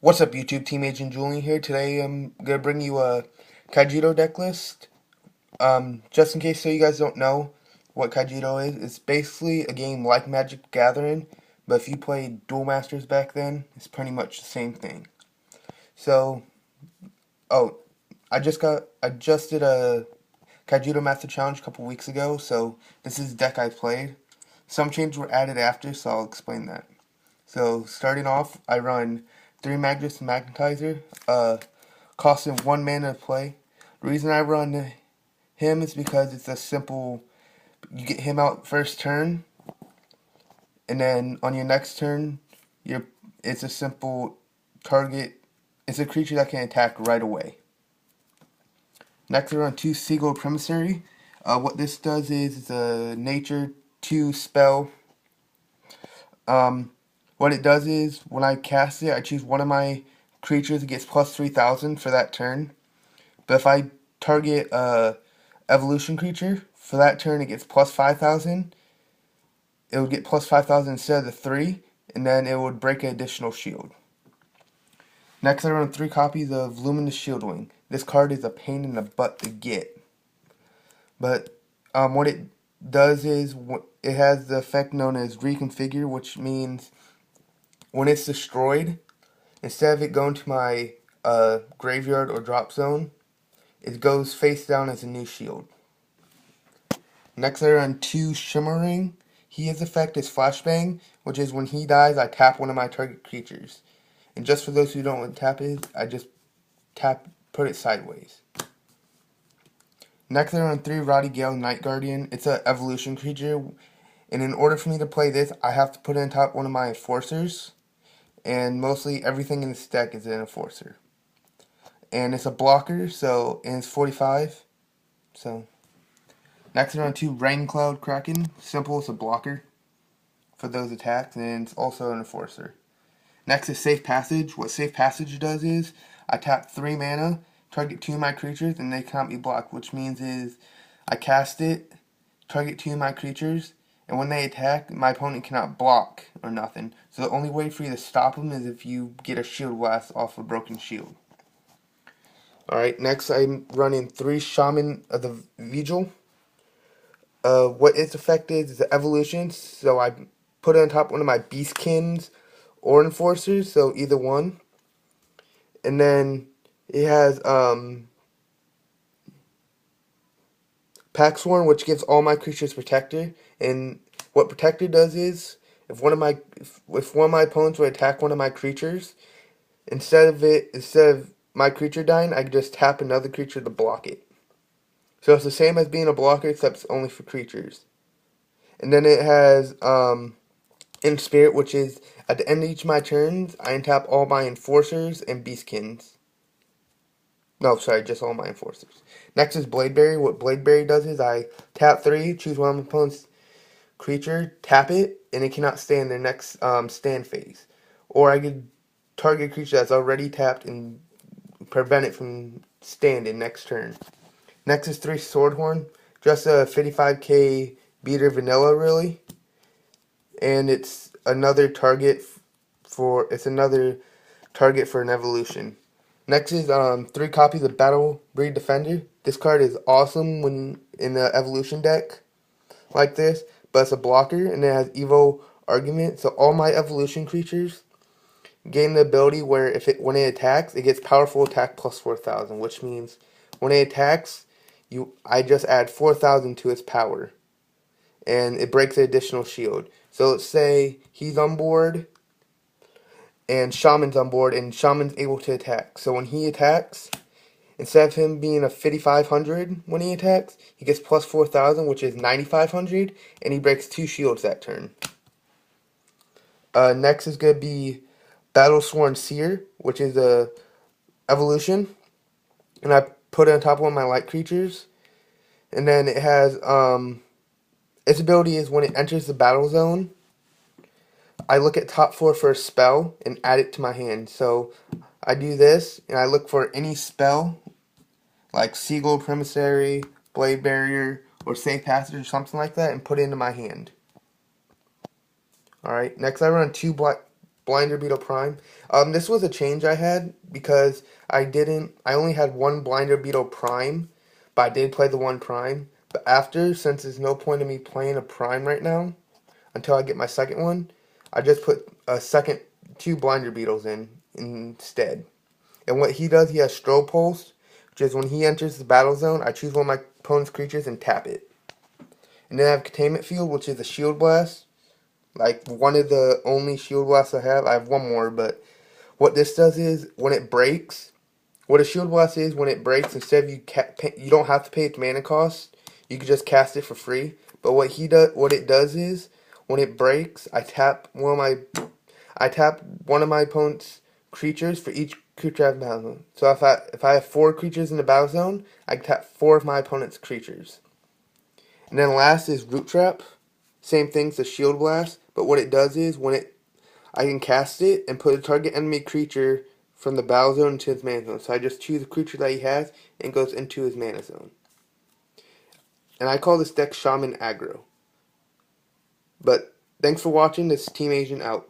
What's up, YouTube? Team Agent Julian here. Today I'm gonna bring you a Kajito deck list. Just in case so you guys don't know what Kajito is, it's basically a game like Magic the Gathering, but if you played Duel Masters back then, it's pretty much the same thing. So, oh, I just did a Kajito Master Challenge a couple weeks ago, so this is the deck I played. Some changes were added after, so I'll explain that. So starting off, I run 3 Magnus Magnetizer, costing 1 mana to play. The reason I run him is because it's a simple, you get him out first turn, and then on your next turn, it's a simple target, it's a creature that can attack right away. Next I run 2 Seagull Primary. What this does is it's a nature 2 spell. What it does is, when I cast it, I choose one of my creatures that gets plus 3,000 for that turn. But if I target a evolution creature, for that turn it gets plus 5,000. It would get plus 5,000 instead of the 3, and then it would break an additional shield. Next I run 3 copies of Luminous Shieldwing. This card is a pain in the butt to get. But what it does is, it has the effect known as Reconfigure, which means when it's destroyed, instead of it going to my graveyard or drop zone, it goes face down as a new shield. Next I run 2 Shimmering. His effect is Flashbang, which is when he dies, I tap one of my target creatures. And just for those who don't know what tap is, I just put it sideways. Next I run 3 Roddy Gale Night Guardian. It's an evolution creature, and in order for me to play this, I have to put it on top one of my enforcers. And mostly everything in this deck is an enforcer. And it's a blocker, and it's 45. So, next I run 2 Rain Cloud Kraken. Simple, it's a blocker for those attacks, and it's also an enforcer. Next is Safe Passage. What Safe Passage does is, I tap 3 mana, target 2 of my creatures, and they cannot be blocked, which means is, I cast it, target 2 of my creatures, and when they attack, my opponent cannot block or nothing. So the only way for you to stop them is if you get a shield blast off a broken shield. Alright, next I'm running 3 Shaman of the Vigil. What its effect is the evolution, so I put it on top one of my Beastkins or Enforcers, so either one. And then it has Packsworn, which gives all my creatures Protector, and what Protector does is, if one of my opponents would attack one of my creatures, instead of my creature dying, I can just tap another creature to block it. So it's the same as being a blocker, except it's only for creatures. And then it has In Spirit, which is at the end of each of my turns, I untap all my Enforcers and Beastkins. No, sorry, just all my Enforcers. Next is Bladeberry. What Bladeberry does is I tap 3, choose one of my opponent's creature, tap it, and it cannot stay in their next stand phase. Or I could target a creature that's already tapped and prevent it from standing next turn. Next is 3 Swordhorn. Just a 55k beater vanilla, really. And it's another target for an evolution. Next is 3 copies of Battle Breed Defender. This card is awesome when in the evolution deck like this, but it's a blocker and it has Evo Argument. So all my evolution creatures gain the ability where when it attacks, it gets powerful attack plus 4,000, which means when it attacks, I just add 4,000 to its power, and it breaks an additional shield. So let's say he's on board, and Shaman's on board, and Shaman's able to attack. So when he attacks, instead of him being a 5,500 when he attacks, he gets plus 4,000, which is 9,500, and he breaks 2 shields that turn. Next is going to be Battlesworn Seer, which is a evolution, and I put it on top of one of my light creatures. And then it has its ability is when it enters the battle zone, I look at top 4 for a spell and add it to my hand. So I do this, and I look for any spell like Seagull Primary, Blade Barrier, or Safe Passage or something like that, and put it into my hand. Alright, next I run 2 Black Blinder Beetle Prime. This was a change I had because I only had one Blinder Beetle Prime, but I did play the one Prime. But after, since there's no point in me playing a Prime right now, until I get my second one, I just put two Blinder Beetles in instead. And what he does, he has Strobe Pulse, which is when he enters the battle zone, I choose one of my opponent's creatures and tap it. And then I have Containment Field, which is a Shield Blast. Like, one of the only Shield Blasts I have. I have one more, but what this does is, when it breaks, what a Shield Blast is, when it breaks, instead of you don't have to pay its mana cost, you can just cast it for free. But what it does is, when it breaks, I tap one of my opponent's creatures for each creature I have in the battle zone. So if I have 4 creatures in the battle zone, I can tap 4 of my opponent's creatures. And then last is Root Trap. Same thing, it's a Shield Blast, but what it does is I can cast it and put a target enemy creature from the battle zone into his mana zone. So I just choose a creature that he has and it goes into his mana zone. And I call this deck Shaman aggro. But thanks for watching. This is Team Asian out.